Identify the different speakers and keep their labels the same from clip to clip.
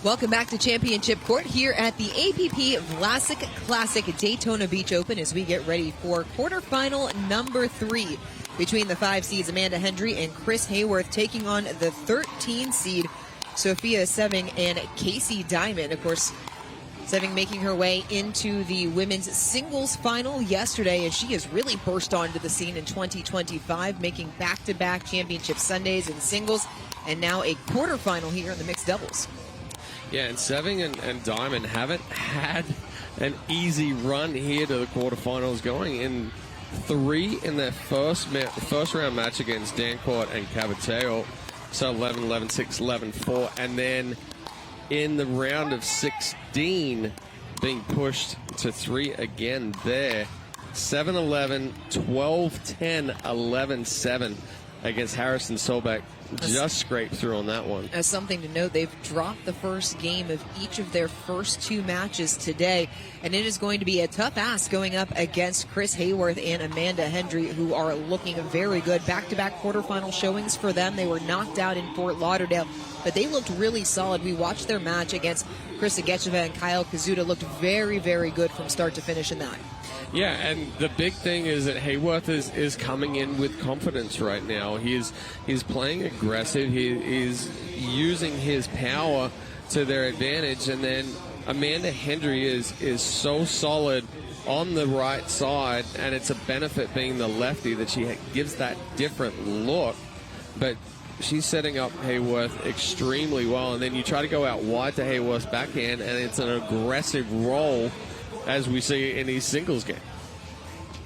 Speaker 1: Welcome back to Championship Court here at the APP Vlasic Classic Daytona Beach Open as we get ready for quarterfinal number 3 between the 5 seeds Amanda Hendry and Chris Hayworth taking on the 13 seed Sophia Seving and Casey Diamond. Of course, Seving making her way into the women's singles final yesterday as she has really burst onto the scene in 2025, making back-to-back championship Sundays in singles and now a quarterfinal here in the mixed doubles.
Speaker 2: Yeah, and Seving and Diamond haven't had an easy run here to the quarterfinals, going in 3 in their first round match against Dancourt and Cabateo. So 11, 11, 6, 11, 4. And then in the round of 16, being pushed to 3 again there. 7, 11, 12, 10, 11, 7 against Harrison Solbeck. Just scraped through on that one.
Speaker 1: As something to note, they've dropped the first game of each of their first 2 matches today, and it is going to be a tough ask going up against Chris Hayworth and Amanda Hendry, who are looking very good. Back-to-back quarterfinal showings for them. They were knocked out in Fort Lauderdale, but they looked really solid. We watched their match against Krista Getcheva and Kyle Kazuta. Looked very, very good from start to finish in that.
Speaker 2: Yeah, and the big thing is that Hayworth is coming in with confidence right now. He's playing aggressive. He's using his power to their advantage. And then Amanda Hendry is so solid on the right side, and it's a benefit being the lefty that she gives that different look. But she's setting up Hayworth extremely well. And then you try to go out wide to Hayworth's backhand, and it's an aggressive roll, as we see in these singles game.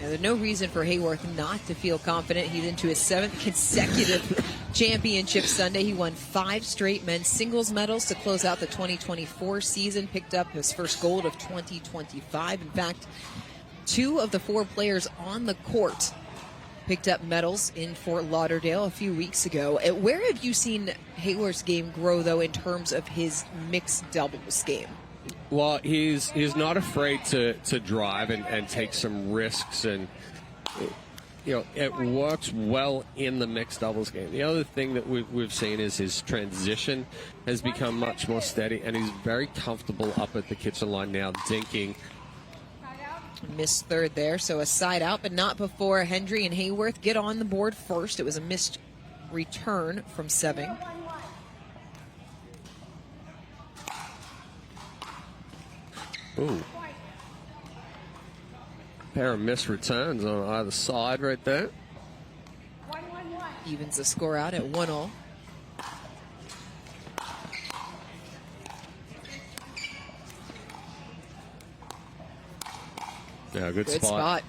Speaker 1: And there's no reason for Hayworth not to feel confident. He's into his 7th consecutive championship Sunday. He won 5 straight men's singles medals to close out the 2024 season, picked up his first gold of 2025. In fact, 2 of the 4 players on the court picked up medals in Fort Lauderdale a few weeks ago. Where have you seen Hayworth's game grow, though, in terms of his mixed doubles game?
Speaker 2: Well, he's not afraid to drive and take some risks, and it works well in the mixed doubles game. The other thing that we've seen is his transition has become much more steady, and he's very comfortable up at the kitchen line now, dinking.
Speaker 1: Missed third there, so a side out, but not before Hendry and Hayworth get on the board first. It was a missed return from Seving.
Speaker 2: Ooh. Pair of missed returns on either side right there.
Speaker 1: Evens the score out at 1-all.
Speaker 2: Yeah, good spot.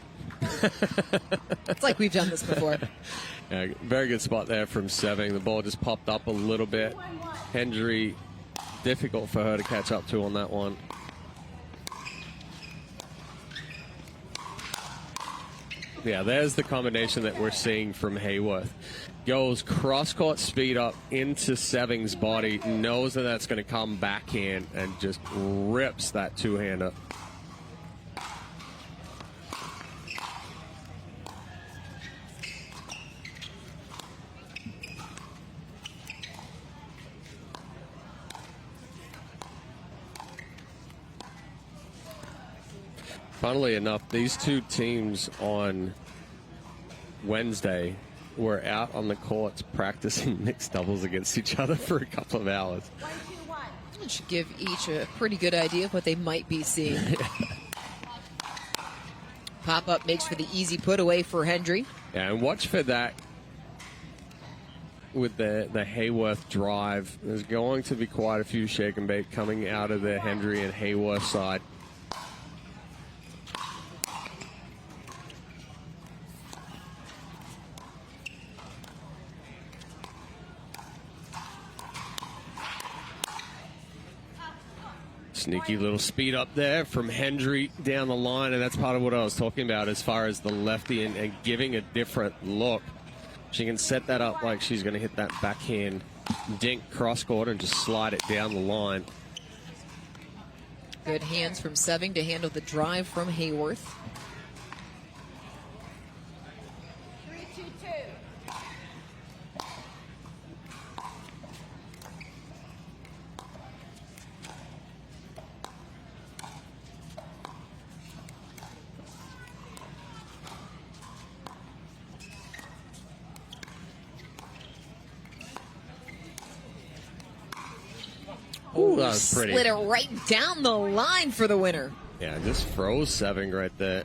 Speaker 1: It's like we've done this before.
Speaker 2: Yeah, very good spot there from Seving. The ball just popped up a little bit. Hendry, difficult for her to catch up to on that one. Yeah, there's the combination that we're seeing from Hayworth. Goes cross-court speed up into Seving's body, knows that that's going to come backhand, and just rips that two-hander. Funnily enough, these 2 teams on Wednesday were out on the courts practicing mixed doubles against each other for a couple of hours.
Speaker 1: It should give each a pretty good idea of what they might be seeing. Pop-up makes for the easy put away for Hendry.
Speaker 2: Yeah, and watch for that with the Hayworth drive. There's going to be quite a few shake and bake coming out of the Hendry and Hayworth side. Sneaky little speed up there from Hendry down the line, and that's part of what I was talking about as far as the lefty and giving a different look. She can set that up like she's going to hit that backhand dink cross-court and just slide it down the line.
Speaker 1: Good hands from Seving to handle the drive from Hayworth.
Speaker 3: 3-2-2.
Speaker 2: Ooh, that was pretty.
Speaker 1: Slid it right down the line for the winner.
Speaker 2: Yeah, just froze Seving right there.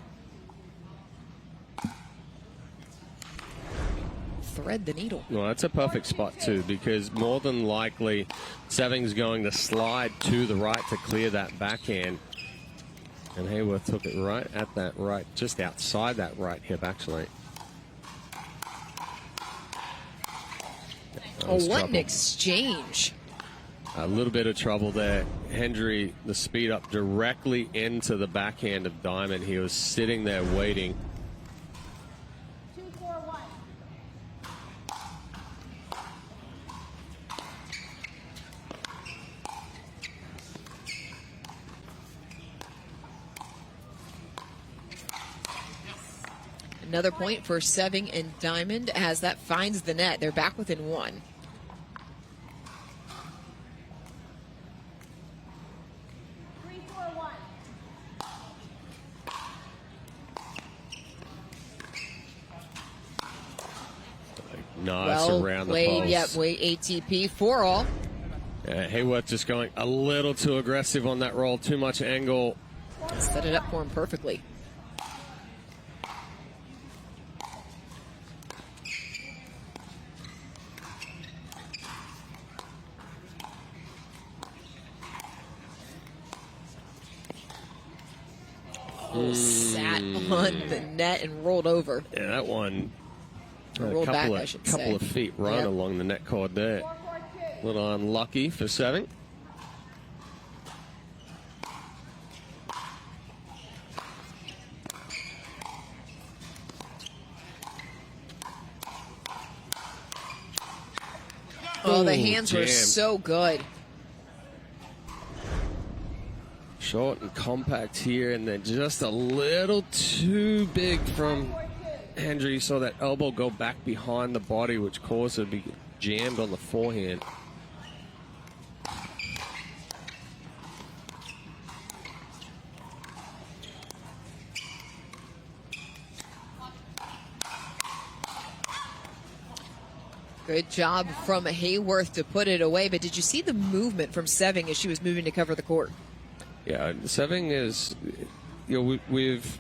Speaker 1: Thread the needle.
Speaker 2: Well, that's a perfect spot, too, because more than likely, Seving's going to slide to the right to clear that backhand. And Haworth took it right at that right, just outside that right hip, actually.
Speaker 1: Oh, what an exchange.
Speaker 2: A little bit of trouble there. Hendry, the speed up directly into the backhand of Diamond. He was sitting there waiting.
Speaker 3: 2-4-1.
Speaker 1: Another point for Seving and Diamond as that finds the net. They're back within one.
Speaker 2: Nice
Speaker 1: well
Speaker 2: around the
Speaker 1: played,
Speaker 2: post.
Speaker 1: yep, way ATP for all.
Speaker 2: Hayworth just going a little too aggressive on that roll, too much angle.
Speaker 1: Set it up for him perfectly. Sat on the net and rolled over.
Speaker 2: Yeah, that one.
Speaker 1: Rolled back, I should say.
Speaker 2: Couple of feet run
Speaker 1: Yep.
Speaker 2: along the net cord there.
Speaker 3: 4-4-2.
Speaker 2: A little unlucky for Seving.
Speaker 1: Oh, the
Speaker 2: Ooh,
Speaker 1: hands were
Speaker 2: jammed.
Speaker 1: so good.
Speaker 2: Short and compact here, and then just a little too big from Hendry. Saw that elbow go back behind the body, which caused it to be jammed on the forehand.
Speaker 1: Good job from Hayworth to put it away, but did you see the movement from Seving as she was moving to cover the court?
Speaker 2: Yeah, Seving is, we've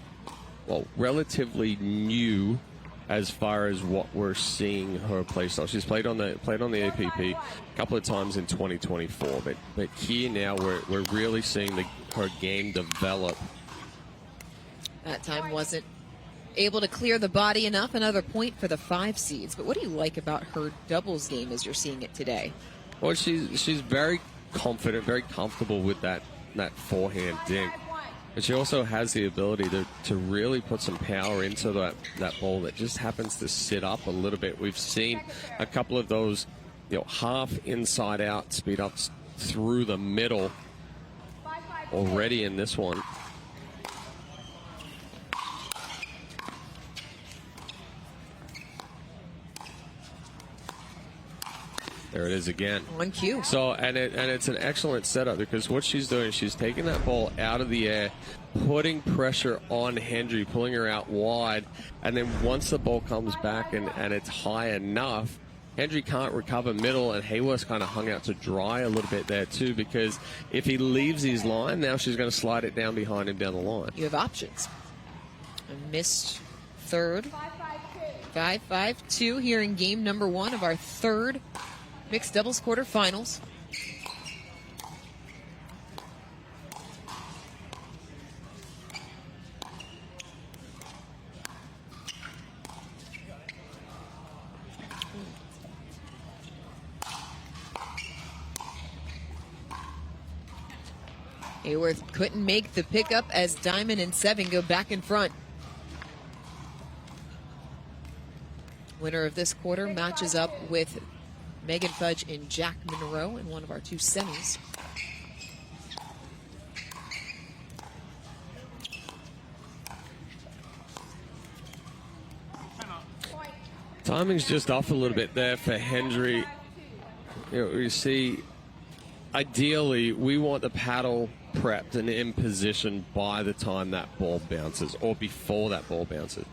Speaker 2: relatively new as far as what we're seeing her play style. She's played on the APP a couple of times in 2024, but here now we're really seeing her game develop.
Speaker 1: That time wasn't able to clear the body enough. Another point for the 5 seeds. But what do you like about her doubles game as you're seeing it today?
Speaker 2: Well, she's very confident, very comfortable with that forehand dink. But she also has the ability to really put some power into that ball that just happens to sit up a little bit. We've seen a couple of those, half inside out speed ups through the middle already in this one. There it is again.
Speaker 1: On cue.
Speaker 2: So, and it's an excellent setup because what she's doing, she's taking that ball out of the air, putting pressure on Hendry, pulling her out wide, and then once the ball comes back and it's high enough, Hendry can't recover middle, and Hayworth's kind of hung out to dry a little bit there too, because if he leaves his line, now she's going to slide it down behind him down the line.
Speaker 1: You have options. A missed third. 5-5-2 here in game number 1 of our third mixed doubles quarterfinals. Hayworth couldn't make the pickup as Diamond and Seving go back in front. Winner of this quarter matches up with Megan Fudge and Jack Monroe in one of our 2 semis.
Speaker 2: Timing's just off a little bit there for Hendry. You see, ideally, we want the paddle prepped and in position by the time that ball bounces or before that ball bounces.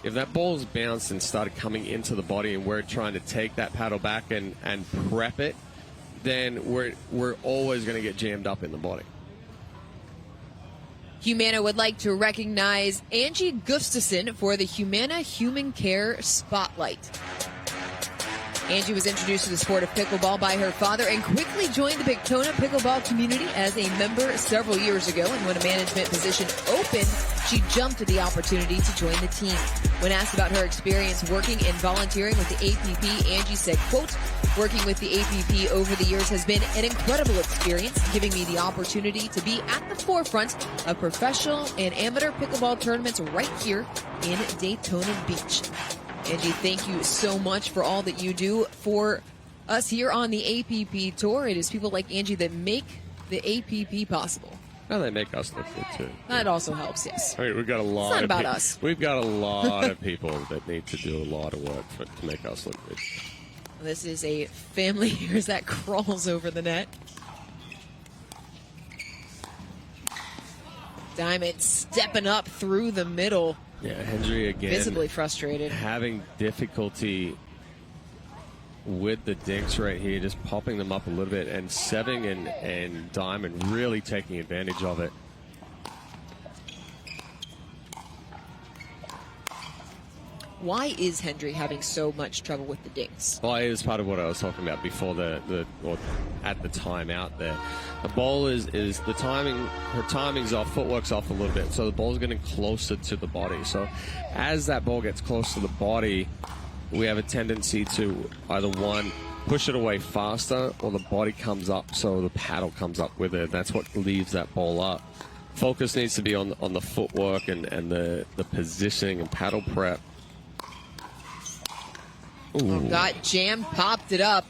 Speaker 2: If that ball's bounced and started coming into the body and we're trying to take that paddle back and prep it, then we're always going to get jammed up in the body.
Speaker 1: Humana would like to recognize Angie Gustafson for the Humana Human Care Spotlight. Angie was introduced to the sport of pickleball by her father and quickly joined the Daytona pickleball community as a member several years ago. And when a management position opened, she jumped at the opportunity to join the team. When asked about her experience working and volunteering with the APP, Angie said, quote, "Working with the APP over the years has been an incredible experience, giving me the opportunity to be at the forefront of professional and amateur pickleball tournaments right here in Daytona Beach." Angie, thank you so much for all that you do for us here on the APP Tour. It is people like Angie that make the APP possible.
Speaker 2: Well, they make us look good, too.
Speaker 1: That also helps, yes.
Speaker 2: I mean, we've got a lot
Speaker 1: it's not about us.
Speaker 2: We've got a lot of people that need to do a lot of work to make us look good.
Speaker 1: This is a family here as that crawls over the net. Diamond stepping up through the middle.
Speaker 2: Yeah, Hendry again.
Speaker 1: Visibly frustrated.
Speaker 2: Having difficulty with the dinks right here, just popping them up a little bit, and Seving and Diamond really taking advantage of it.
Speaker 1: Why is Hendry having so much trouble with the dinks?
Speaker 2: Well, it was part of what I was talking about before or at the timeout there. The ball is the timing, her timing's off, footwork's off a little bit, so the ball's getting closer to the body. So as that ball gets close to the body, we have a tendency to either one, push it away faster, or the body comes up so the paddle comes up with it. That's what leaves that ball up. Focus needs to be on the footwork and the positioning and paddle prep.
Speaker 1: Oh, got jammed, popped it up,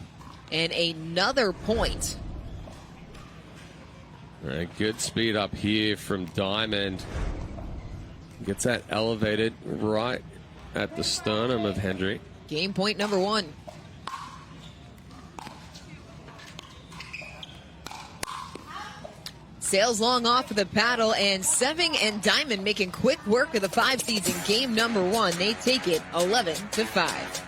Speaker 1: and another point.
Speaker 2: All right, good speed up here from Diamond. Gets that elevated right at the sternum of Hendry.
Speaker 1: Game point number one. Sails long off of the paddle, and Seving and Diamond making quick work of the 5 seeds in game number one. They take it 11-5.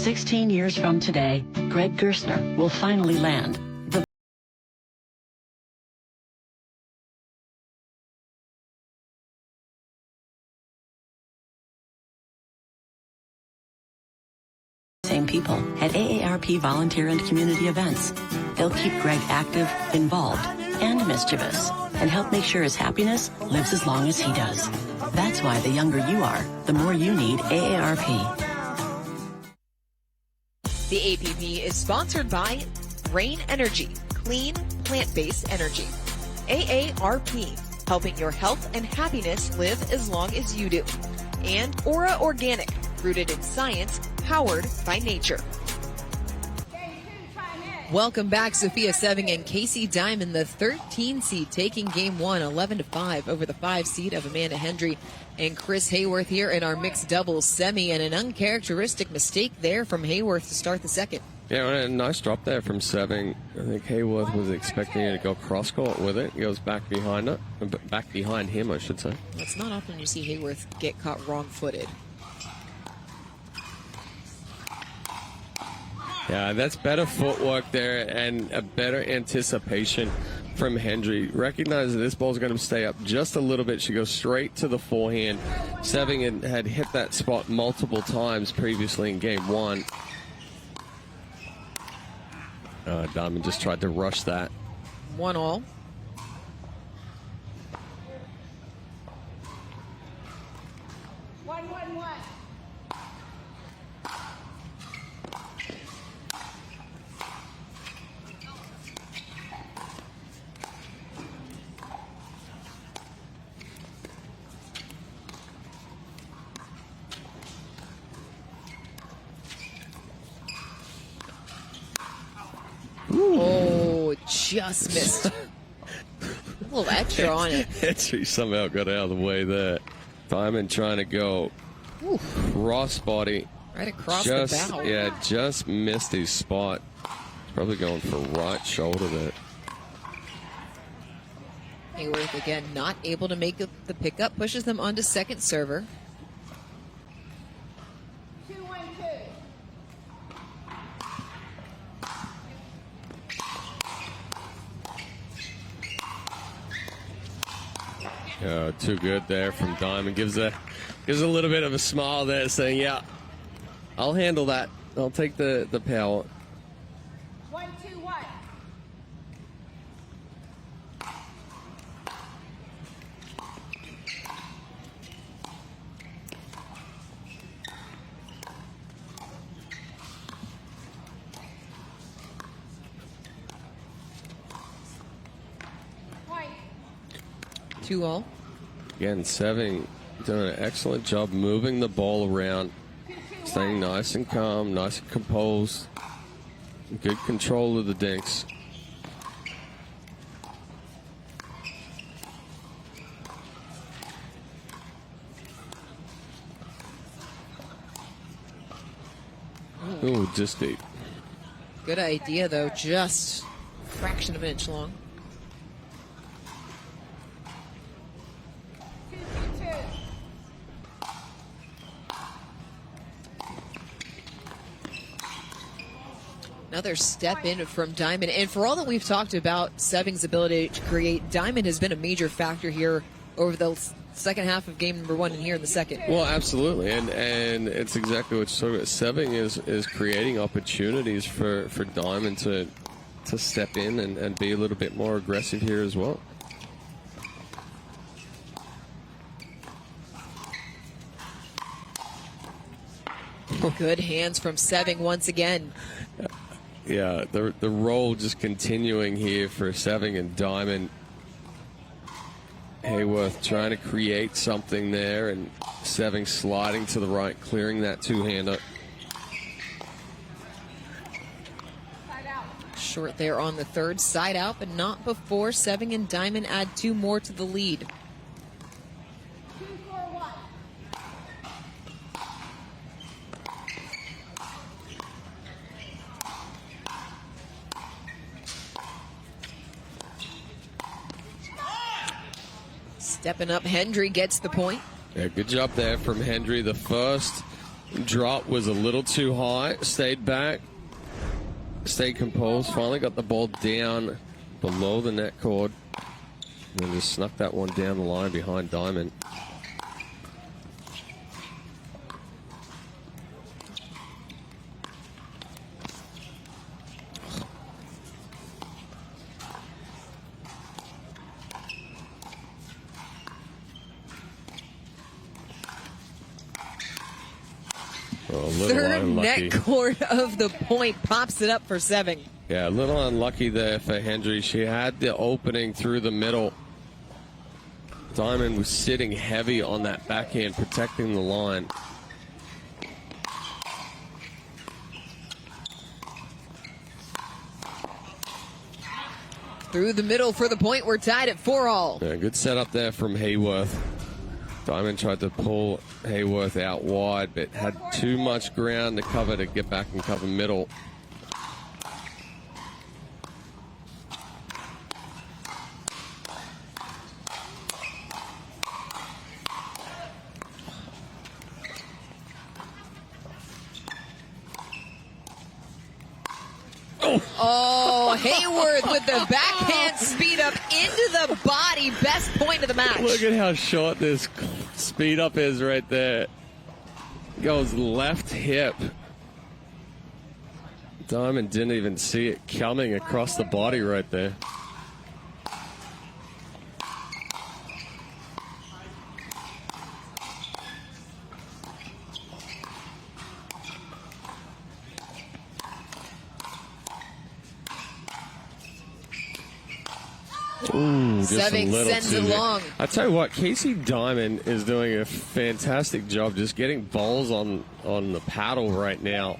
Speaker 3: "16 years from today, Greg Gerstner will finally land the same people at AARP volunteer and community events. They'll keep Greg active, involved, and mischievous, and help make sure his happiness lives as long as he does. That's why the younger you are, the more you need AARP.
Speaker 1: The APP is sponsored by Rain Energy, clean, plant-based energy. AARP, helping your health and happiness live as long as you do. And Aura Organic, rooted in science, powered by nature. Welcome back, Sophia Seving and Casey Diamond, the 13 seed, taking game one, 11-5 over the 5 seed of Amanda Hendry and Chris Hayworth here in our mixed doubles semi, and an uncharacteristic mistake there from Hayworth to start the second.
Speaker 2: Yeah, a nice drop there from Seving. I think Hayworth was expecting her to go cross court with it. He goes back behind it, back behind him, I should say.
Speaker 1: It's not often you see Hayworth get caught wrong-footed.
Speaker 2: Yeah, that's better footwork there and a better anticipation from Hendry. Recognize that this ball's going to stay up just a little bit. She goes straight to the forehand. Seving had hit that spot multiple times previously in game one. Diamond just tried to rush that.
Speaker 1: 1-all. Oh, just missed. A little extra on it.
Speaker 2: Hendry somehow got out of the way there. Diamond trying to go crossbody.
Speaker 1: Right across the bow.
Speaker 2: Yeah, just missed his spot. Probably going for right shoulder there.
Speaker 1: Hayworth again not able to make the pickup, pushes them onto second server.
Speaker 2: 2-1-2. Too good there from Diamond. Gives a little bit of a smile there, saying, "Yeah, I'll handle that. I'll take the power."
Speaker 4: 1-2-1. Point.
Speaker 1: 2-all.
Speaker 2: Again, Seving doing an excellent job moving the ball around, staying nice and calm, nice and composed. Good control of the dinks. Ooh, just deep.
Speaker 1: Good idea, though. Just a fraction of an inch long.
Speaker 4: 2-2-2.
Speaker 1: Another step in from Diamond. And for all that we've talked about Seving's ability to create, Diamond has been a major factor here over the second half of game number one and here in the second.
Speaker 2: Well, absolutely, and it's exactly what you're talking about. Seving is creating opportunities for Diamond to step in and be a little bit more aggressive here as well.
Speaker 1: Good hands from Seving once again.
Speaker 2: Yeah, the roll just continuing here for Seving and Diamond. Hayworth trying to create something there, and Seving sliding to the right, clearing that two-hander.
Speaker 4: Side out.
Speaker 1: Short there on the third. Side out, but not before Seving and Diamond add 2 more to the lead.
Speaker 4: 2-4-1.
Speaker 1: Stepping up, Hendry gets the point.
Speaker 2: Yeah, good job there from Hendry. The first drop was a little too high. Stayed back. Stayed composed. Finally got the ball down below the net cord. And then just snuck that one down the line behind Diamond.
Speaker 1: Third net cord of the point pops it up for Seving.
Speaker 2: Yeah, a little unlucky there for Hendry. She had the opening through the middle. Diamond was sitting heavy on that backhand, protecting the line.
Speaker 1: Through the middle for the point. We're tied at 4-all.
Speaker 2: Yeah, good setup there from Hayworth. Diamond tried to pull Hayworth out wide, but had too much ground to cover to get back and cover middle.
Speaker 1: Oh, Hayworth with the backhand speed up into the body. Best point of the match.
Speaker 2: Look at how short this speed up is right there. Goes left hip. Diamond didn't even see it coming across the body right there. Ooh, just
Speaker 1: Seving
Speaker 2: a little
Speaker 1: sends
Speaker 2: too
Speaker 1: it
Speaker 2: near.
Speaker 1: long.
Speaker 2: I tell you what, Casey Diamond is doing a fantastic job just getting balls on the paddle right now.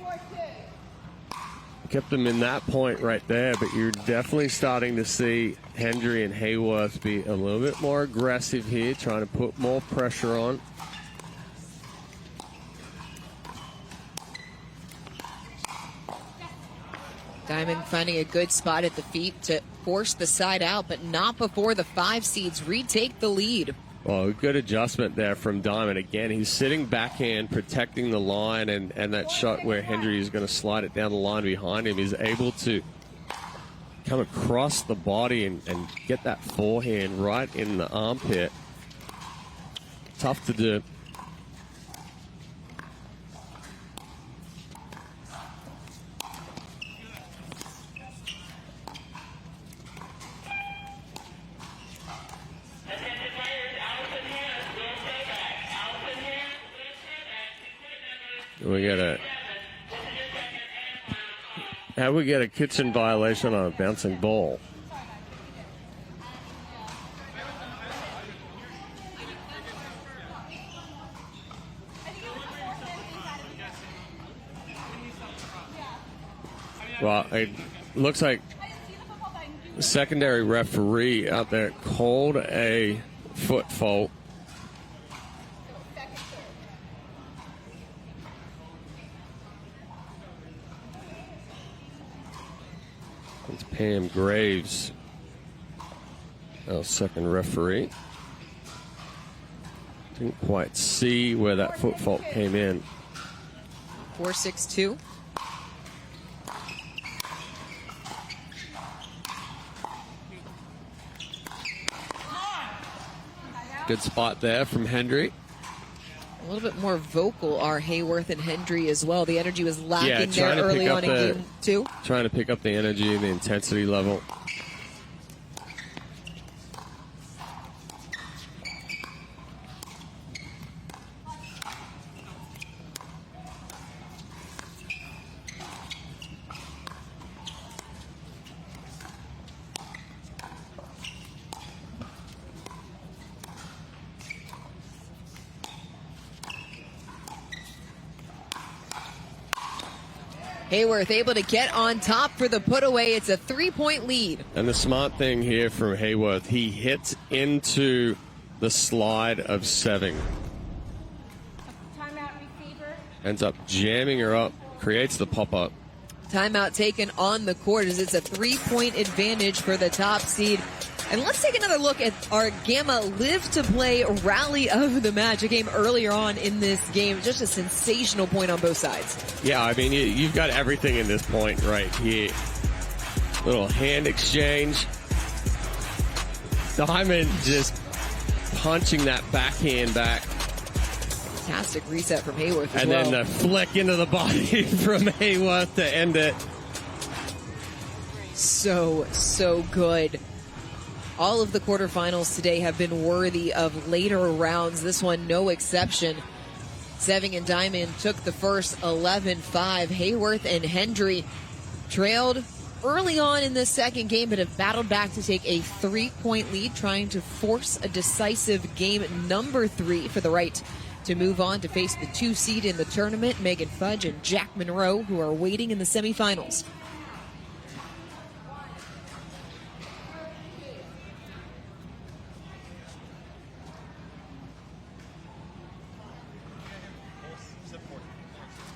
Speaker 2: Kept them in that point right there, but you're definitely starting to see Hendry and Hayworth be a little bit more aggressive here, trying to put more pressure on.
Speaker 1: Diamond finding a good spot at the feet to force the side out, but not before the 5 seeds retake the lead.
Speaker 2: Well, a good adjustment there from Diamond. Again, he's sitting backhand, protecting the line, and that shot where Hendry is going to slide it down the line behind him, he's able to come across the body and get that forehand right in the armpit. Tough to do. We get a kitchen violation on a bouncing ball. Well, it looks like the secondary referee out there called a foot fault. It's Pam Graves, our second referee. Didn't quite see where that foot fault came in.
Speaker 1: 4-6-2.
Speaker 2: Good spot there from Hendry.
Speaker 1: A little bit more vocal are Hayworth and Hendry as well. The energy was lacking there
Speaker 2: to
Speaker 1: early
Speaker 2: pick
Speaker 1: on
Speaker 2: up
Speaker 1: in game 2.
Speaker 2: Trying to pick up the energy and the intensity level.
Speaker 1: Hayworth able to get on top for the put away. It's a 3-point lead.
Speaker 2: And the smart thing here from Hayworth, he hits into the slide of Seving.
Speaker 4: Timeout receiver.
Speaker 2: Ends up jamming her up, creates the pop-up.
Speaker 1: Timeout taken on the court as it's a 3-point advantage for the top seed. And let's take another look at our Gamma Live to Play rally of the match. A game earlier on in this game. Just a sensational point on both sides.
Speaker 2: Yeah, I mean, you've got everything in this point right here. Little hand exchange. Diamond just punching that backhand back.
Speaker 1: Fantastic reset from Hayworth as
Speaker 2: and
Speaker 1: well.
Speaker 2: then the flick into the body from Hayworth to end it.
Speaker 1: So good. All of the quarterfinals today have been worthy of later rounds. This one, no exception. Seving and Diamond took the first 11-5. Hayworth and Hendry trailed early on in the second game, but have battled back to take a 3-point lead, trying to force a decisive game number 3 for the right to move on to face the 2 seed in the tournament, Megan Fudge and Jack Monroe, who are waiting in the semifinals.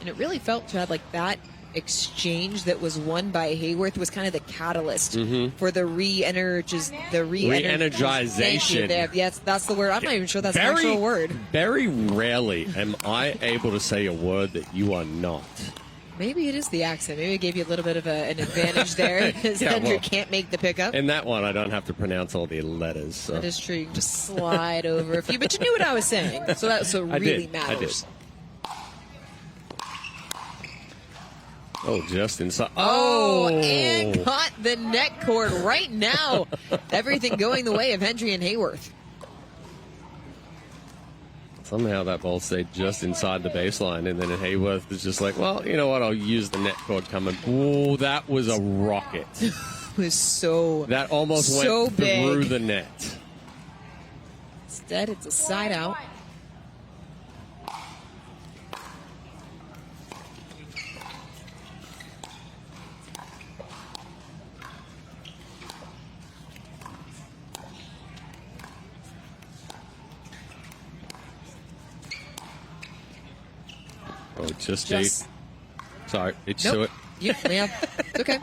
Speaker 1: And it really felt, Chad, like that exchange that was won by Hayworth was kind of the catalyst for the re-energization. Yes, that's the word. I'm not even sure that's an actual word.
Speaker 2: Very rarely am I able to say a word that you are not.
Speaker 1: Maybe it is the accent. Maybe it gave you a little bit of an advantage there because Hendry can't make the pickup.
Speaker 2: In that one, I don't have to pronounce all the letters. So.
Speaker 1: That is true. You can just slide over a few. But you knew what I was saying. So that's what really matters.
Speaker 2: I did. Oh, just inside.
Speaker 1: Oh, and caught the net cord right now. Everything going the way of Hendry and Hayworth.
Speaker 2: Somehow that ball stayed just inside the baseline, and then Hayworth was just like, well, you know what, I'll use the net cord coming. Ooh, that was a rocket.
Speaker 1: It was so
Speaker 2: that almost went through the net.
Speaker 1: Instead, it's a side out.
Speaker 2: Oh, just deep. Sorry, it's to it.
Speaker 1: Yeah, it's okay.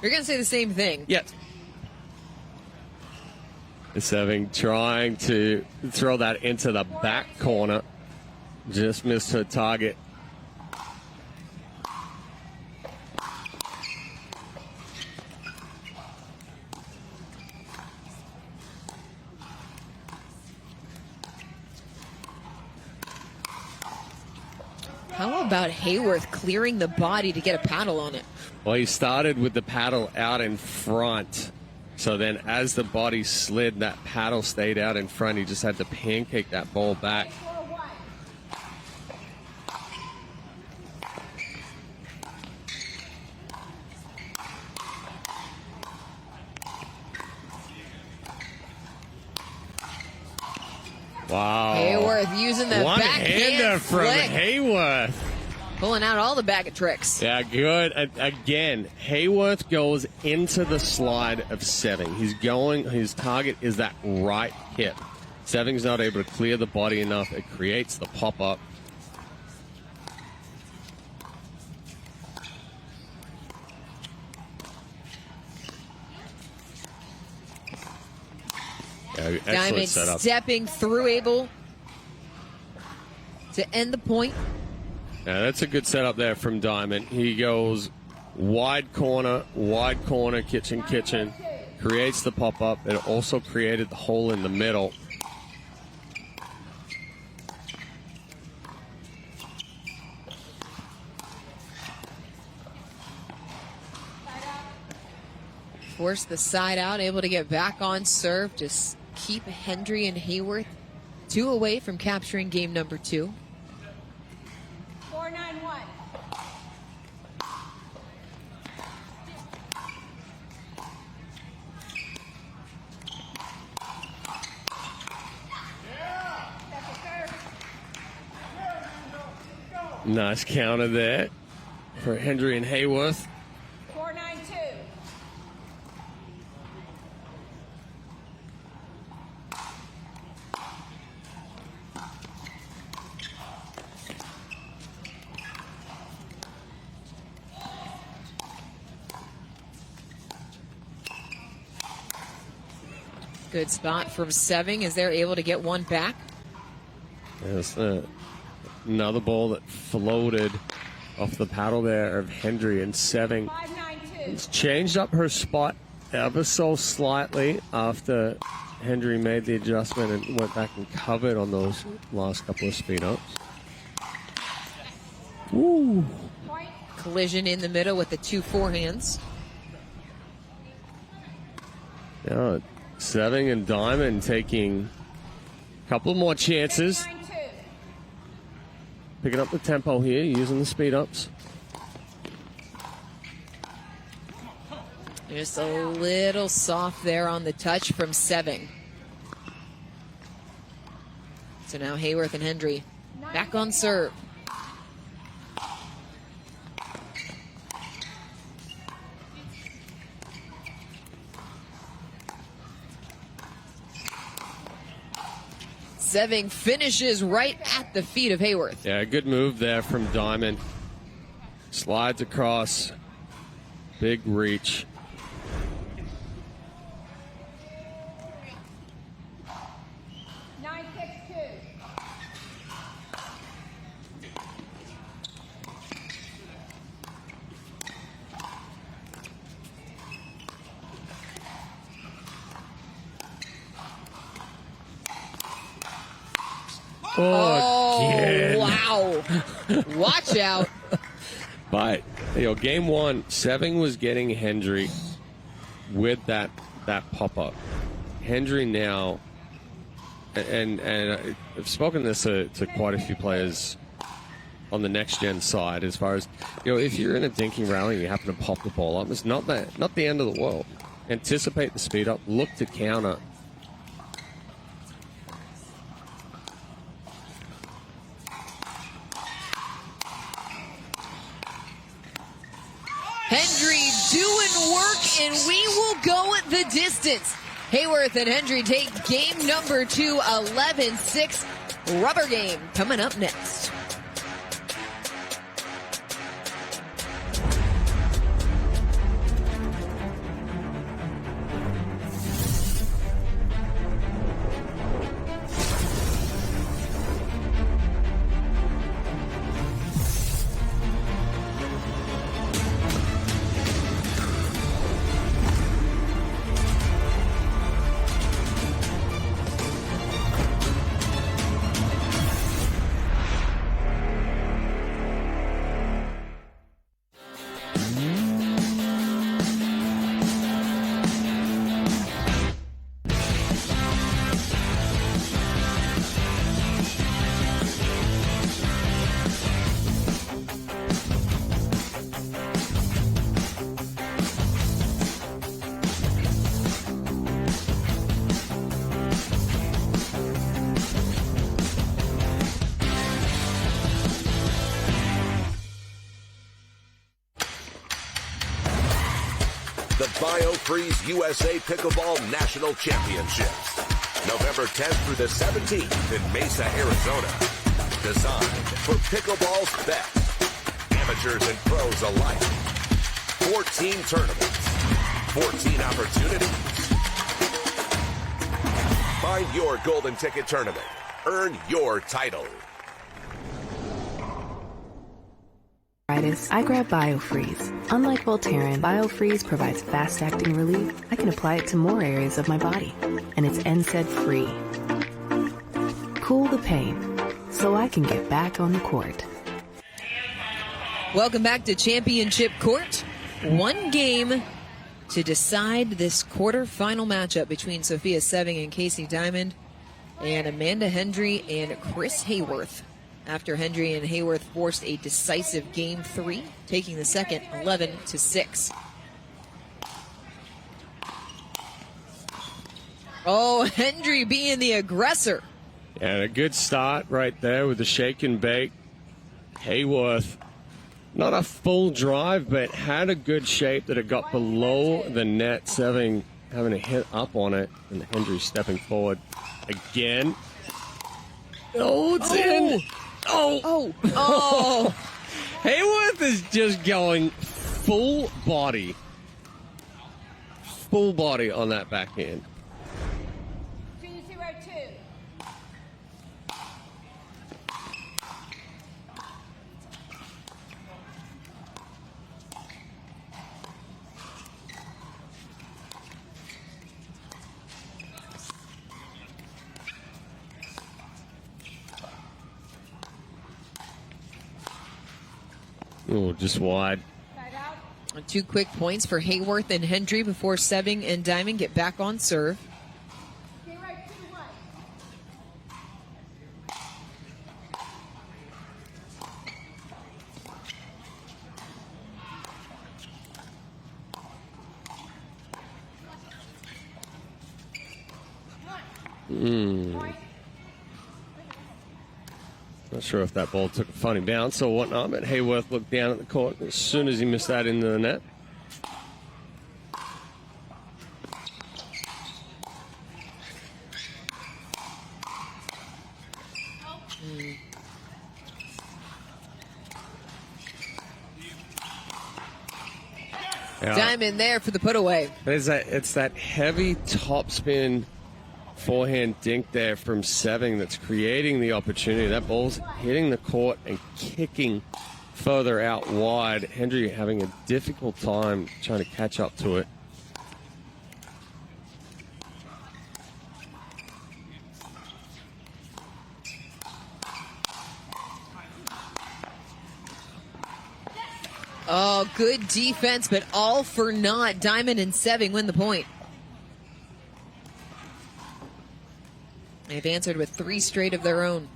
Speaker 1: You're going to say the same thing.
Speaker 2: Yes. Seving trying to throw that into the back corner. Just missed her target.
Speaker 1: How about Hayworth clearing the body to get a paddle on it?
Speaker 2: Well, he started with the paddle out in front. So then as the body slid, that paddle stayed out in front. He just had to pancake that ball back. Wow.
Speaker 1: Hayworth using the
Speaker 2: one-hander
Speaker 1: backhand
Speaker 2: from Hayworth.
Speaker 1: Pulling out all the bag of tricks.
Speaker 2: Yeah, good. Again, Hayworth goes into the slide of Seving. His target is that right hip. Seving's not able to clear the body enough. It creates the pop-up.
Speaker 1: Diamond stepping through, able to end the point.
Speaker 2: Yeah, that's a good setup there from Diamond. He goes wide corner, kitchen, creates the pop-up. It also created the hole in the middle.
Speaker 1: Force the side out, able to get back on serve. Just keep Hendry and Hayworth 2 away from capturing game number 2.
Speaker 4: 4-9-1.
Speaker 2: Nice counter there for Hendry and Hayworth.
Speaker 4: 4-9-2.
Speaker 1: Good spot from Seving as they're able to get one back.
Speaker 2: Yes, another ball that floated off the paddle there of Hendry, and Seving
Speaker 4: 5-9-2.
Speaker 2: changed up her spot ever so slightly after Hendry made the adjustment and went back and covered on those last couple of speed ups. Woo!
Speaker 1: Collision in the middle with the 2 forehands.
Speaker 2: Yeah, Seving and Diamond taking a couple more chances.
Speaker 4: 9-2.
Speaker 2: Picking up the tempo here, using the speed ups.
Speaker 1: Just a little soft there on the touch from Seving. So now Hayworth and Hendry back on serve. Seving finishes right at the feet of Hayworth.
Speaker 2: Yeah, good move there from Diamond. Slides across. Big reach.
Speaker 1: Oh, wow. Watch out.
Speaker 2: But, game one, Seving was getting Hendry with that pop-up. Hendry now, and I've spoken this to quite a few players on the next-gen side as far as, if you're in a dinking rally and you happen to pop the ball up, it's not the end of the world. Anticipate the speed up, look to counter.
Speaker 1: Hendry doing work, and we will go the distance. Hayworth and Hendry take game number 2, 11-6. Rubber game coming up next.
Speaker 5: The BioFreeze USA Pickleball National Championships, November 10th through the 17th in Mesa, Arizona. Designed for pickleball's best, amateurs and pros alike. 14 tournaments, 14 opportunities. Find your golden ticket tournament. Earn your title.
Speaker 6: I grab BioFreeze. Unlike Voltaren, BioFreeze provides fast-acting relief. I can apply it to more areas of my body, and it's NSAID-free. Cool the pain, so I can get back on the court.
Speaker 1: Welcome back to Championship Court. One game to decide this quarterfinal matchup between Sophia Seving and Casey Diamond, and Amanda Hendry and Chris Hayworth. After Hendry and Haworth forced a decisive game 3, taking the second 11-6. Oh, Hendry being the aggressor.
Speaker 2: And a good start right there with the shake and bake. Haworth, not a full drive, but had a good shape that it got below the net. Seving having a hit up on it, and Hendry stepping forward again. Oh, it's in. Oh. Hayworth is just going full body on that backhand.
Speaker 4: 2-0-2.
Speaker 2: Oh, just wide.
Speaker 4: Side out.
Speaker 1: 2 quick points for Hayworth and Hendry before Seving and Diamond get back on serve.
Speaker 4: Stay right, 2-1.
Speaker 2: Not sure if that ball took a funny bounce or whatnot, but Hayworth looked down at the court as soon as he missed that into the net. Yeah.
Speaker 1: Diamond there for the put away.
Speaker 2: It's that heavy topspin forehand dink there from Seving that's creating the opportunity. That ball's hitting the court and kicking further out wide. Hendry having a difficult time trying to catch up to it.
Speaker 1: Oh, good defense, but all for naught. Diamond and Seving win the point. They've answered with 3 straight of their own.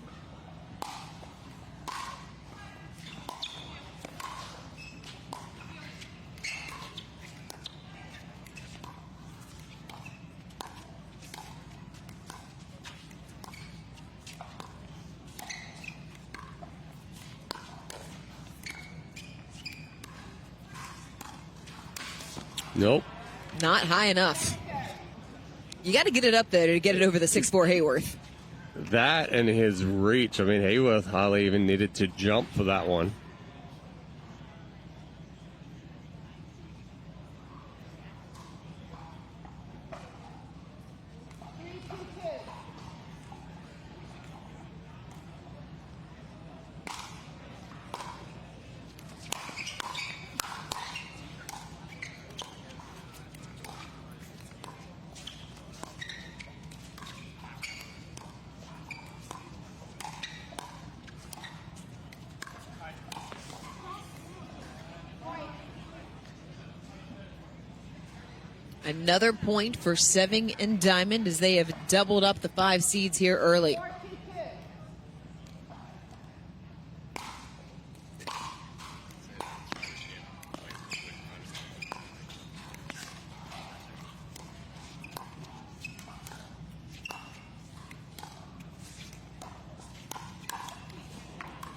Speaker 2: Nope.
Speaker 1: Not high enough. You got to get it up there to get it over the 6'4" Hayworth.
Speaker 2: That and his reach. I mean, Hayworth hardly even needed to jump for that one.
Speaker 1: Another point for Seving and Diamond as they have doubled up the 5 seeds here early.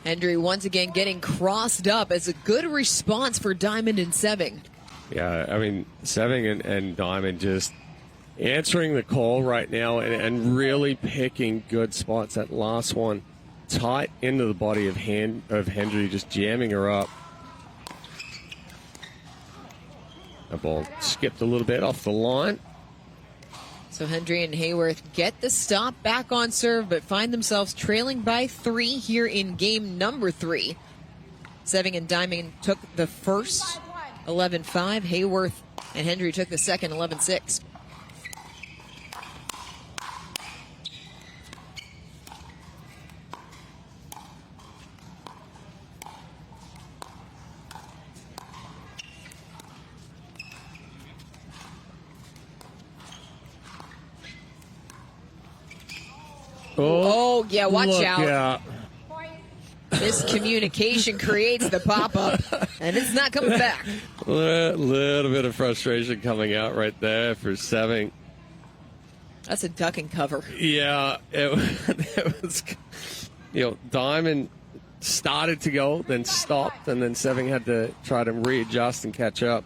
Speaker 1: Hendry once again getting crossed up as a good response for Diamond and Seving.
Speaker 2: Yeah, I mean, Seving and Diamond just answering the call right now and really picking good spots. That last one tight into the body of Hendry, just jamming her up. The ball skipped a little bit off the line.
Speaker 1: So Hendry and Haworth get the stop back on serve, but find themselves trailing by 3 here in game number 3. Seving and Diamond took the first 11-5. Hayworth and Hendry took the second 11-6. Oh, yeah, watch out.
Speaker 2: Yeah.
Speaker 1: Miscommunication creates the pop-up, and it's not coming back.
Speaker 2: A little bit of frustration coming out right there for Seving.
Speaker 1: That's a duck and cover.
Speaker 2: Yeah, it was, Diamond started to go, then stopped, and then Seving had to try to readjust and catch up.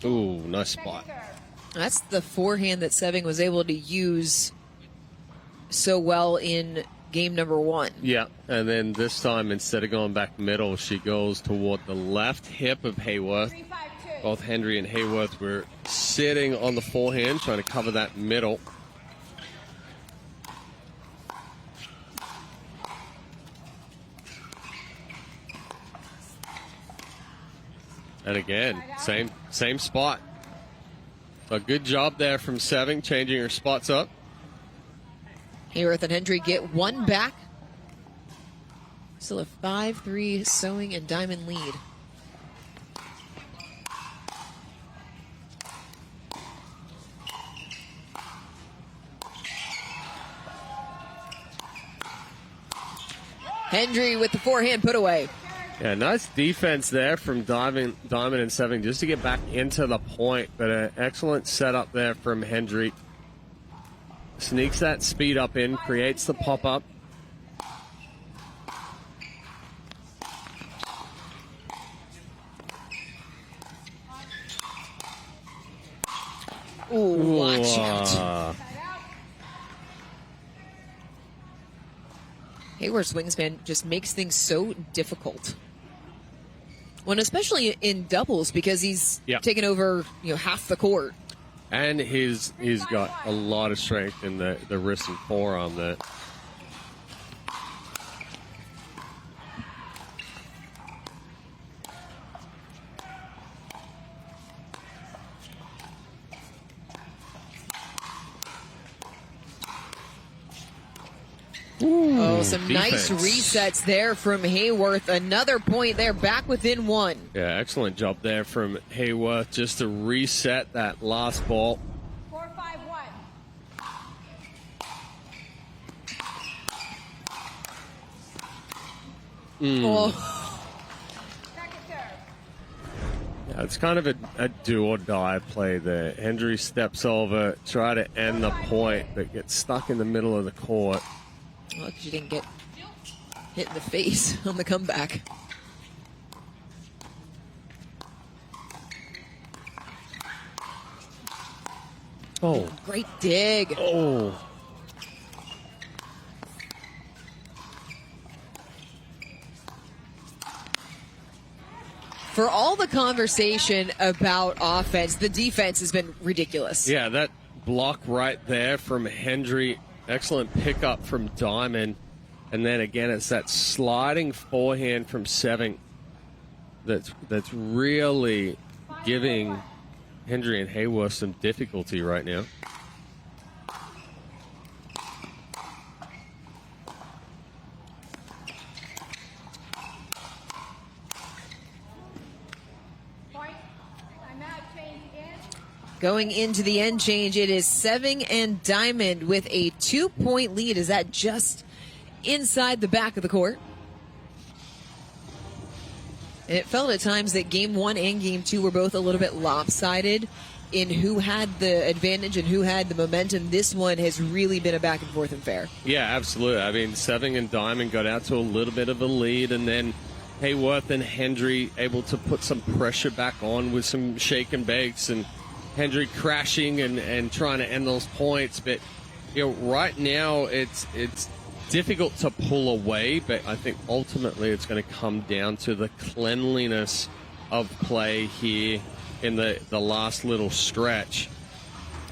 Speaker 2: Ooh, nice spot.
Speaker 1: That's the forehand that Seving was able to use so well in game number 1.
Speaker 2: Yeah, and then this time, instead of going back middle, she goes toward the left hip of Hayworth. Both Hendry and Hayworth were sitting on the forehand, trying to cover that middle. And again, same spot. A good job there from Seving, changing her spots up.
Speaker 1: Hayworth and Hendry get 1 back. Still a 5-3 Sewing and Diamond lead. Hendry with the forehand put away.
Speaker 2: Yeah, nice defense there from Diamond and Seving just to get back into the point, but an excellent setup there from Hendry. Sneaks that speed up in, creates the pop-up.
Speaker 1: Ooh, watch out.
Speaker 4: Side out.
Speaker 1: Hayworth's wingspan just makes things so difficult. When especially in doubles, because he's taken over half the court.
Speaker 2: And he's got a lot of strength in the wrist and forearm there.
Speaker 1: Oh, some
Speaker 2: defense.
Speaker 1: nice resets there from Hayworth. Another point there, back within one.
Speaker 2: Yeah, excellent job there from Haworth just to reset that last ball.
Speaker 4: 4-5-1.
Speaker 1: Oh,
Speaker 4: Second serve.
Speaker 2: Yeah, it's kind of a do or die play there. Hendry steps over, try to end the point, but gets stuck in the middle of the court.
Speaker 1: well, because you didn't get hit in the face on the comeback.
Speaker 2: Oh,
Speaker 1: Great dig.
Speaker 2: oh.
Speaker 1: For all the conversation about offense, the defense has been ridiculous.
Speaker 2: Yeah, that block right there from Hendry. Excellent pickup from Diamond. And then again, it's that sliding forehand from Seving that's really giving Hendry and Hayworth some difficulty right now.
Speaker 4: Point. Timeout. Change again.
Speaker 1: Going into the end change, it is Seving and Diamond with a 2-point lead. Is that just inside the back of the court? And it felt at times that game one and game two were both a little bit lopsided in who had the advantage and who had the momentum. This one has really been a back and forth affair.
Speaker 2: Yeah, absolutely. I mean, Seving and Diamond got out to a little bit of a lead, and then Hayworth and Hendry able to put some pressure back on with some shake and bakes, and Hendry crashing and trying to end those points. But right now it's difficult to pull away, but I think ultimately it's going to come down to the cleanliness of play here in the last little stretch.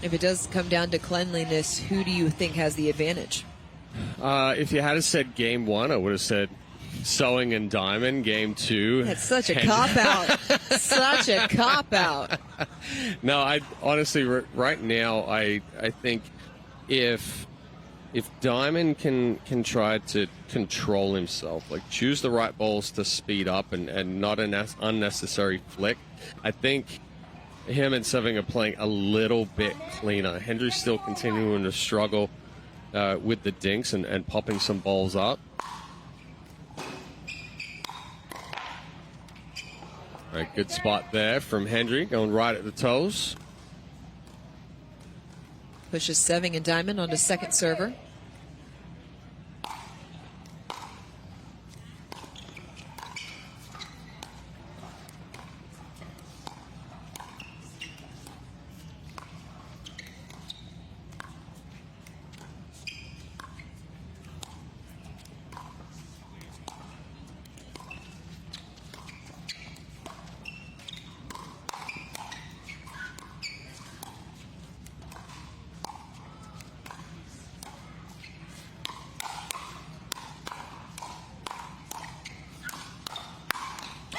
Speaker 1: If it does come down to cleanliness, who do you think has the advantage?
Speaker 2: If you had said game one, I would have said Sewing and Diamond. Game two,
Speaker 1: That's such a cop-out. Such a cop-out.
Speaker 2: No, I honestly, right now, I think if Diamond can try to control himself, like choose the right balls to speed up and not an unnecessary flick, I think him and Seving are playing a little bit cleaner. Hendry's still continuing to struggle with the dinks and popping some balls up. All right, good spot there from Hendry, going right at the toes.
Speaker 1: Pushes Seving and Diamond onto second server.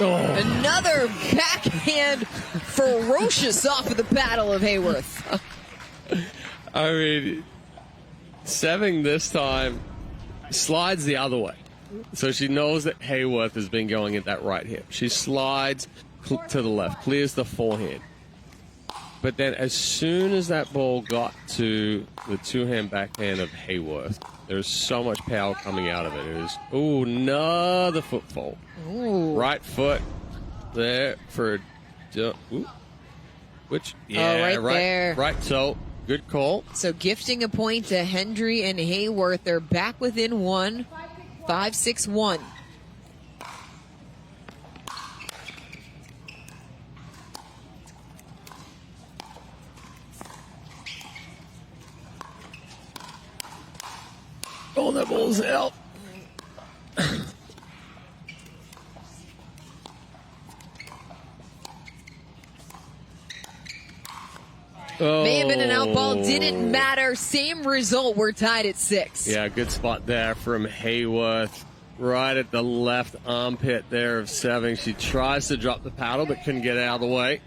Speaker 1: Another backhand ferocious off of the battle of Hayworth.
Speaker 2: I mean, Seving this time slides the other way. So she knows that Hayworth has been going at that right hip. She slides to the left, clears the forehand. But then as soon as that ball got to the two-hand backhand of Hayworth, there's so much power coming out of it. It was, ooh, another foot fault.
Speaker 1: Ooh.
Speaker 2: Right foot there for, which, yeah,
Speaker 1: right there.
Speaker 2: Right, so good call.
Speaker 1: So gifting a point to Hendry and Hayworth. They're back within one. 5-6-1.
Speaker 2: Oh, that ball's out.
Speaker 1: May have been an out ball. Didn't matter. Same result. We're tied at 6.
Speaker 2: Yeah, good spot there from Hayworth. Right at the left armpit there of Seving. She tries to drop the paddle, but couldn't get it out of the way.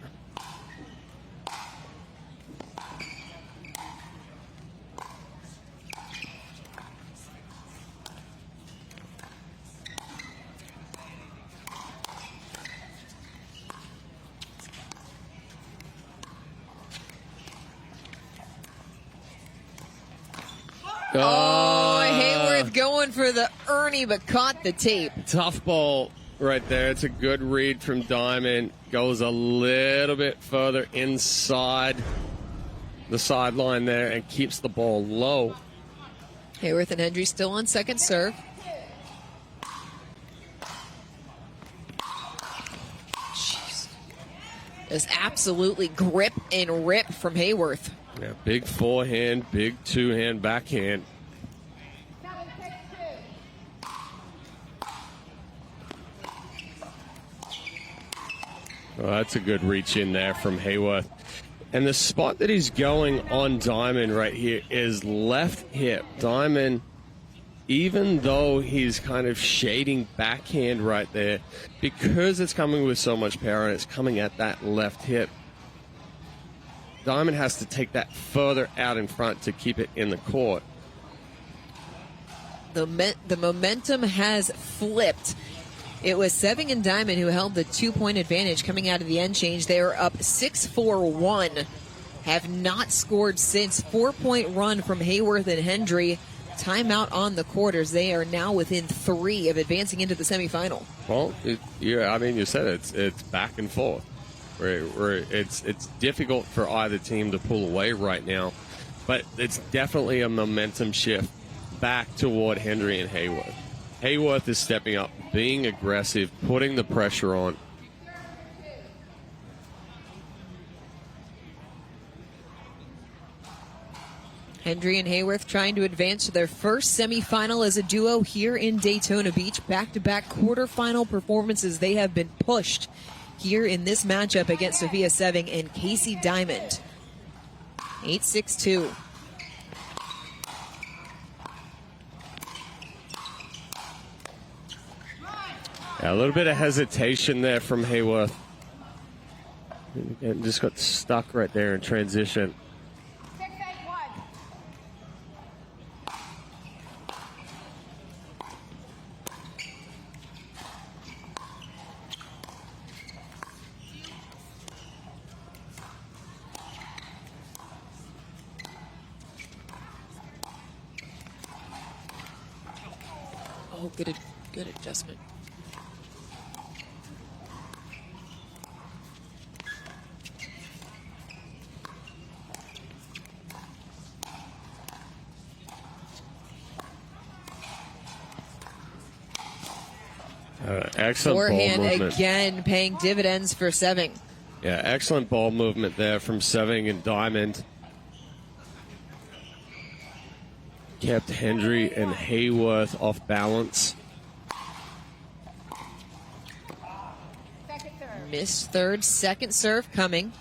Speaker 1: Oh, Hayworth going for the Ernie, but caught the tape.
Speaker 2: Tough ball right there. It's a good read from Diamond. Goes a little bit further inside the sideline there and keeps the ball low.
Speaker 1: Hayworth and Hendry still on second serve. Jeez. Just absolutely grip and rip from Hayworth.
Speaker 2: Yeah, big forehand, big two-hand backhand.
Speaker 4: 7-6-2.
Speaker 2: Oh, that's a good reach in there from Hayworth. And the spot that he's going on Diamond right here is left hip. Diamond, even though he's kind of shading backhand right there, because it's coming with so much power and it's coming at that left hip, Diamond has to take that further out in front to keep it in the court.
Speaker 1: The momentum has flipped. It was Seving and Diamond who held the 2-point advantage coming out of the end change. They are up 6-4-1. Have not scored since. 4-point run from Hayworth and Hendry. Timeout on the quarters. They are now within 3 of advancing into the semifinal.
Speaker 2: Well, you said it's back and forth. It's difficult for either team to pull away right now, but it's definitely a momentum shift back toward Hendry and Hayworth. Hayworth is stepping up, being aggressive, putting the pressure on.
Speaker 1: Hendry and Hayworth trying to advance to their first semifinal as a duo here in Daytona Beach. Back-to-back quarterfinal performances. They have been pushed here in this matchup against Sophia Seving and Casey Diamond. 8-6-2.
Speaker 2: Yeah, a little bit of hesitation there from Hayworth. And just got stuck right there in transition.
Speaker 4: 6-8-1.
Speaker 1: Oh, good adjustment.
Speaker 2: Excellent
Speaker 1: Forehand
Speaker 2: ball movement.
Speaker 1: again paying dividends for Seving.
Speaker 2: Yeah, excellent ball movement there from Seving and Diamond. Kept Hendry and Hayworth off balance.
Speaker 4: Second serve.
Speaker 1: Missed third, second serve coming.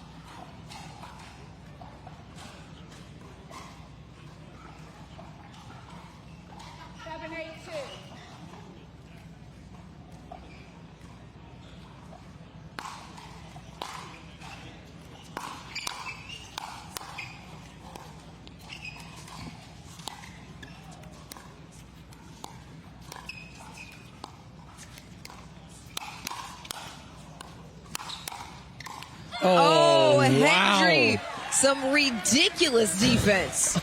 Speaker 1: Oh, Hendry. Some ridiculous defense.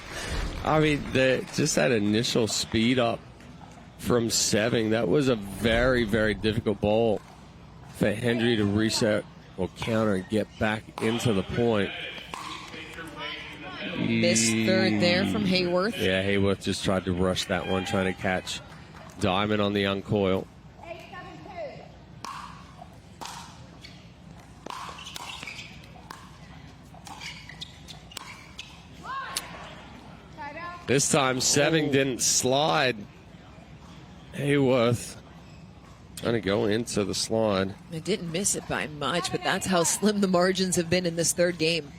Speaker 2: I mean, just that initial speed up from Seving, that was a very, very difficult ball for Hendry to reset or counter and get back into the point.
Speaker 1: Missed third there from Hayworth.
Speaker 2: Yeah, Hayworth just tried to rush that one, trying to catch Diamond on the uncoil.
Speaker 4: 8-7-2. Tied up.
Speaker 2: This time, Seving didn't slide. Hayworth trying to go into the slide.
Speaker 1: It didn't miss it by much, but that's how slim the margins have been in this third game.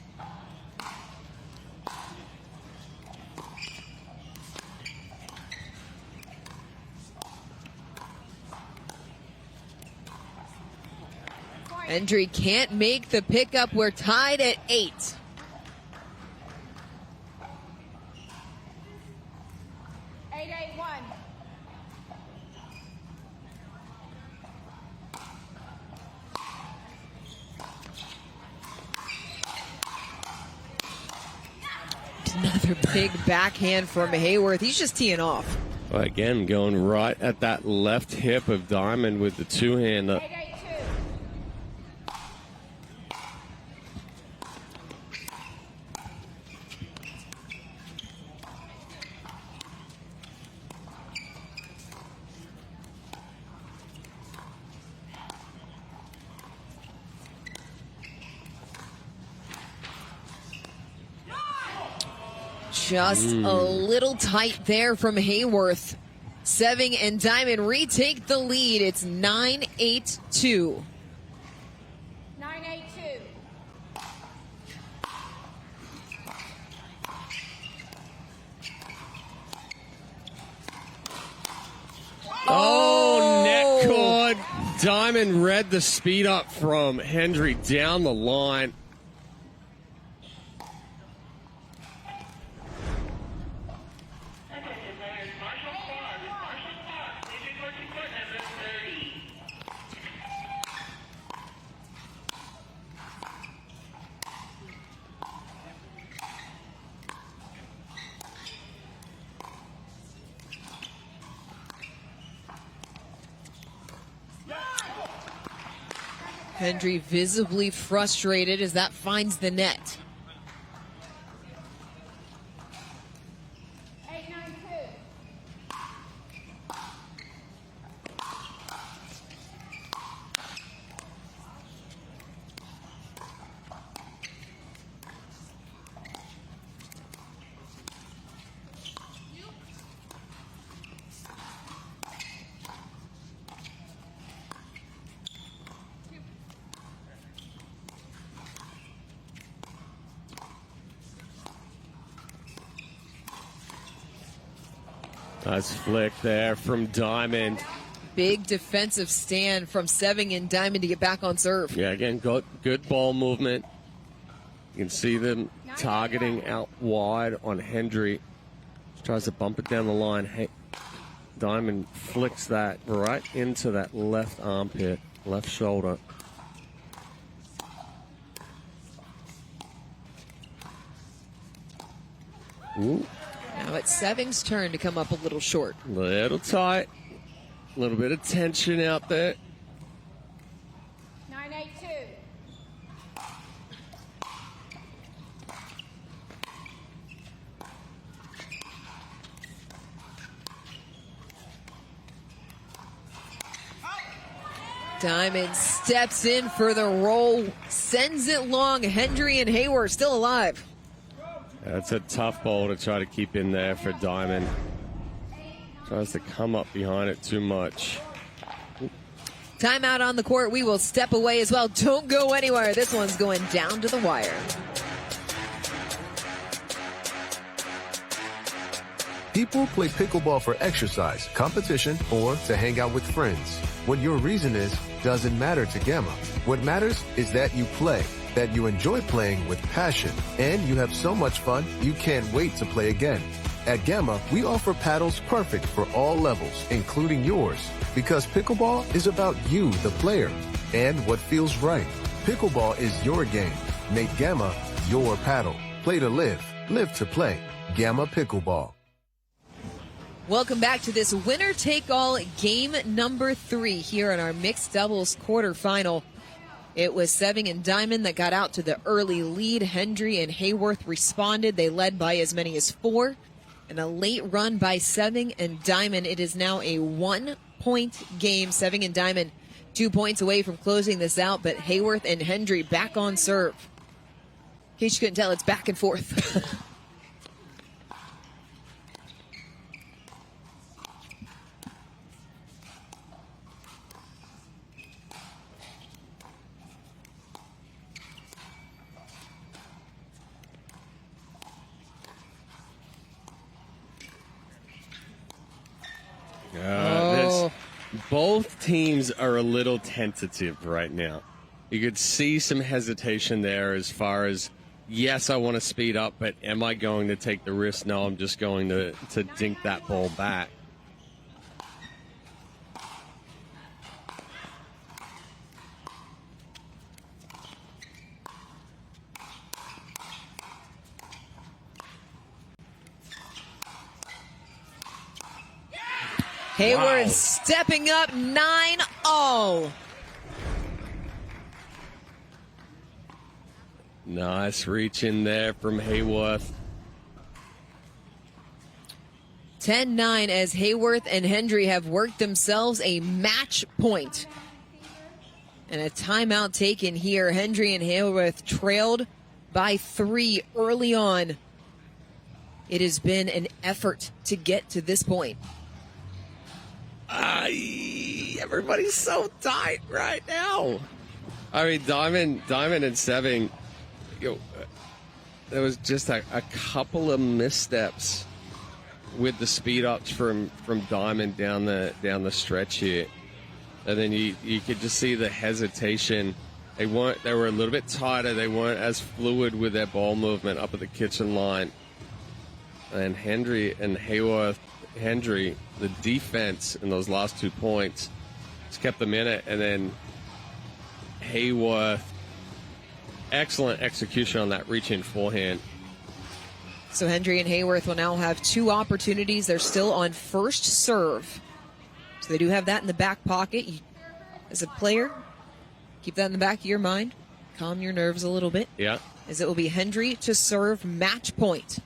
Speaker 1: Hendry can't make the pickup. We're tied at 8. Another big backhand from Hayworth. He's just teeing off.
Speaker 2: Well, again, going right at that left hip of Diamond with the two-hander.
Speaker 1: Just a little tight there from Hayworth. Seving and Diamond retake the lead. It's 9-8-2.
Speaker 4: 9-8-2.
Speaker 2: Oh, net cord. Diamond read the speed up from Hendry down the line.
Speaker 1: Hendry visibly frustrated as that finds the net.
Speaker 4: 8-9-2.
Speaker 2: Nice flick there from Diamond.
Speaker 1: Big defensive stand from Seving and Diamond to get back on serve.
Speaker 2: Yeah, again, good ball movement. You can see them targeting out wide on Hendry. Tries to bump it down the line. Hey, Diamond flicks that right into that left armpit, left shoulder. Ooh.
Speaker 1: Now it's Seving's turn to come up a little short.
Speaker 2: Little tight. A little bit of tension out there.
Speaker 4: 9-8-2.
Speaker 1: Diamond steps in for the roll, sends it long. Hendry and Hayworth still alive.
Speaker 2: That's a tough ball to try to keep in there for Diamond. Tries to come up behind it too much.
Speaker 1: Timeout on the court. We will step away as well. Don't go anywhere. This one's going down to the wire.
Speaker 7: People play pickleball for exercise, competition, or to hang out with friends. What your reason is doesn't matter to Gamma. What matters is that you play, that you enjoy playing with passion, and you have so much fun you can't wait to play again. At Gamma, we offer paddles perfect for all levels, including yours, because pickleball is about you, the player, and what feels right. Pickleball is your game. Make Gamma your paddle. Play to live, live to play. Gamma Pickleball.
Speaker 1: Welcome back to this winner-take-all game number 3 here in our mixed doubles quarterfinal. It was Seving and Diamond that got out to the early lead. Hendry and Hayworth responded. They led by as many as 4. And a late run by Seving and Diamond. It is now a 1-point game. Seving and Diamond 2 points away from closing this out, but Hayworth and Hendry back on serve. In case you couldn't tell, it's back and forth.
Speaker 2: Both teams are a little tentative right now. You could see some hesitation there as far as, yes, I want to speed up, but am I going to take the risk? No, I'm just going to dink that ball back.
Speaker 1: Hayworth stepping up 9-0.
Speaker 2: Nice reach in there from Hayworth.
Speaker 1: 10-9 as Hayworth and Hendry have worked themselves a match point. And a timeout taken here. Hendry and Hayworth trailed by 3 early on. It has been an effort to get to this point.
Speaker 2: Everybody's so tight right now. I mean, Diamond and Seving, there was just a couple of missteps with the speed ups from Diamond down the stretch here, and then you could just see the hesitation. They were a little bit tighter. They weren't as fluid with their ball movement up at the kitchen line. And Hendry, the defense in those last 2 points just kept them in it, and then Hayworth, excellent execution on that reach-in forehand.
Speaker 1: So Hendry and Hayworth will now have 2 opportunities. They're still on first serve. So they do have that in the back pocket. As a player, keep that in the back of your mind. Calm your nerves a little bit.
Speaker 2: Yeah.
Speaker 1: As it will be Hendry to serve match point.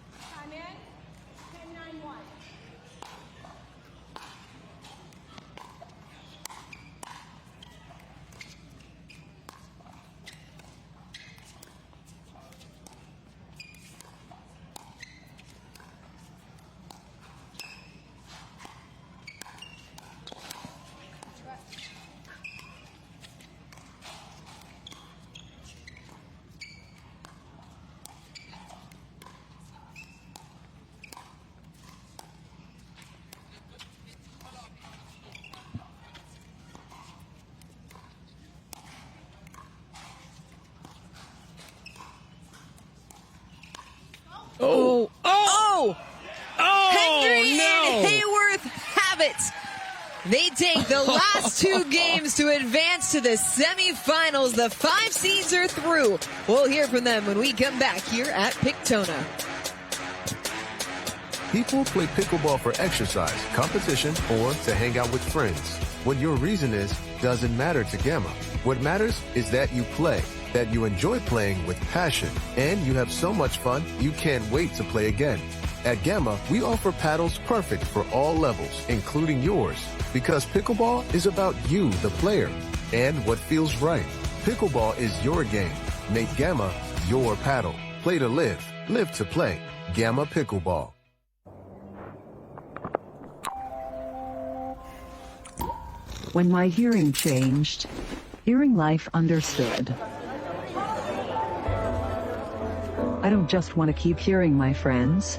Speaker 1: Hendry and Hayworth have it. They take the last 2 games to advance to the semifinals. The 5 seeds are through. We'll hear from them when we come back here at Daytona.
Speaker 7: People play pickleball for exercise, competition, or to hang out with friends. What your reason is doesn't matter to Gamma. What matters is that you play, that you enjoy playing with passion, and you have so much fun you can't wait to play again. At Gamma, we offer paddles perfect for all levels, including yours, because pickleball is about you, the player, and what feels right. Pickleball is your game. Make Gamma your paddle. Play to live, live to play. Gamma Pickleball.
Speaker 8: When my hearing changed, Hearing Life understood. I don't just want to keep hearing my friends.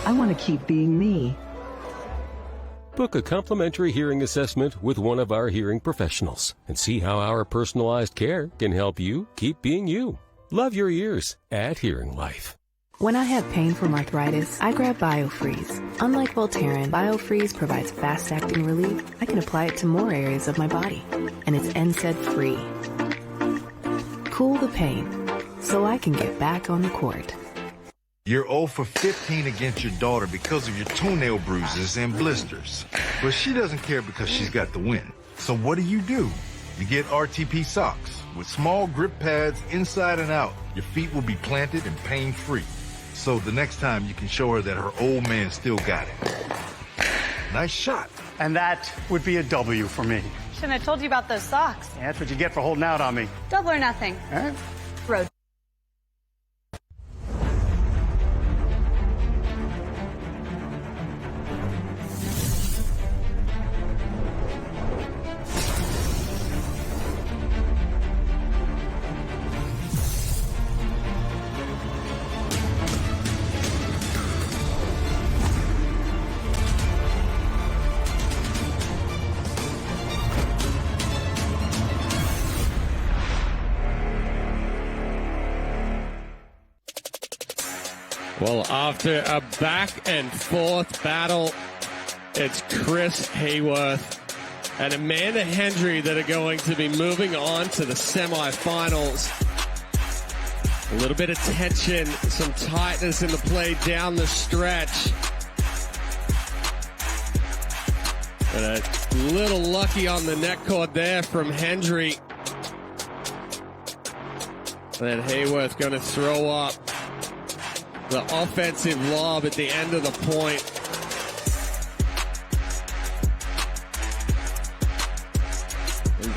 Speaker 8: I want to keep being me.
Speaker 9: Book a complimentary hearing assessment with one of our hearing professionals and see how our personalized care can help you keep being you. Love your ears at Hearing Life.
Speaker 6: When I have pain from arthritis, I grab BioFreeze. Unlike Voltaren, BioFreeze provides fast-acting relief. I can apply it to more areas of my body, and it's NSAID-free. Cool the pain, so I can get back on the court.
Speaker 10: You're 0 for 15 against your daughter because of your toenail bruises and blisters. But she doesn't care because she's got the win. So what do? You get RTP socks with small grip pads inside and out. Your feet will be planted and pain-free. So the next time you can show her that her old man still got it. Nice shot.
Speaker 11: And that would be a W for me.
Speaker 4: Shouldn't have told you about those socks.
Speaker 11: Yeah, that's what you get for holding out on me.
Speaker 4: Double or nothing.
Speaker 11: All right.
Speaker 4: Road.
Speaker 2: Well, after a back and forth battle, it's Chris Hayworth and Amanda Hendry that are going to be moving on to the semifinals. A little bit of tension, some tightness in the play down the stretch. And a little lucky on the net cord there from Hendry. And then Hayworth going to throw up the offensive lob at the end of the point.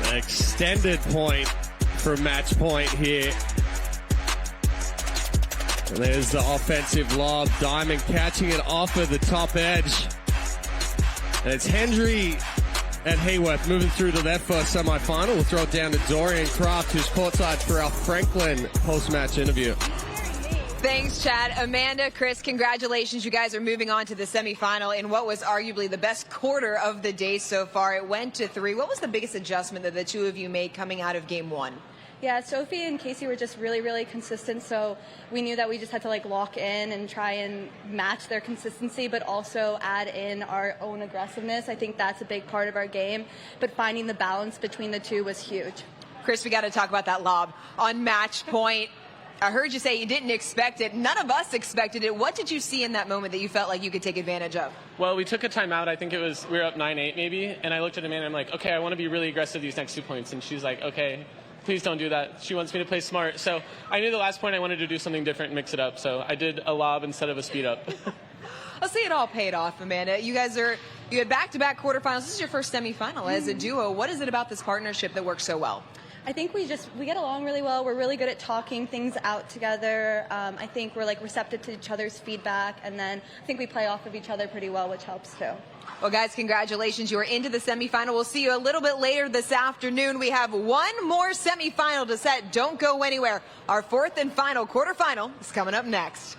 Speaker 2: An extended point for match point here. And there's the offensive lob. Diamond catching it off of the top edge. And it's Hendry and Hayworth moving through to their first semifinal. We'll throw it down to Dorian Kraft, who's courtside for our Franklin post-match interview.
Speaker 1: Thanks, Chad. Amanda, Chris, congratulations. You guys are moving on to the semifinal in what was arguably the best quarter of the day so far. It went to 3. What was the biggest adjustment that the two of you made coming out of game 1?
Speaker 4: Yeah, Sophie and Casey were just really, really consistent, so we knew that we just had to lock in and try and match their consistency, but also add in our own aggressiveness. I think that's a big part of our game, but finding the balance between the two was huge.
Speaker 1: Chris, we got to talk about that lob on match point. I heard you say you didn't expect it. None of us expected it. What did you see in that moment that you felt like you could take advantage of?
Speaker 12: Well, we took a timeout. I think we were up 9-8 maybe, and I looked at Amanda and I'm like, okay, I want to be really aggressive these next 2 points, and she's like, okay, please don't do that. She wants me to play smart. So I knew the last point I wanted to do something different and mix it up. So I did a lob instead of a speed up.
Speaker 1: I'll see it all paid off, Amanda. You had back-to-back quarterfinals. This is your first semifinal as a duo. What is it about this partnership that works so well?
Speaker 4: I think we get along really well. We're really good at talking things out together. I think we're receptive to each other's feedback, and then I think we play off of each other pretty well, which helps too.
Speaker 1: Well, guys, congratulations. You are into the semifinal. We'll see you a little bit later this afternoon. We have one more semifinal to set. Don't go anywhere. Our fourth and final quarterfinal is coming up next.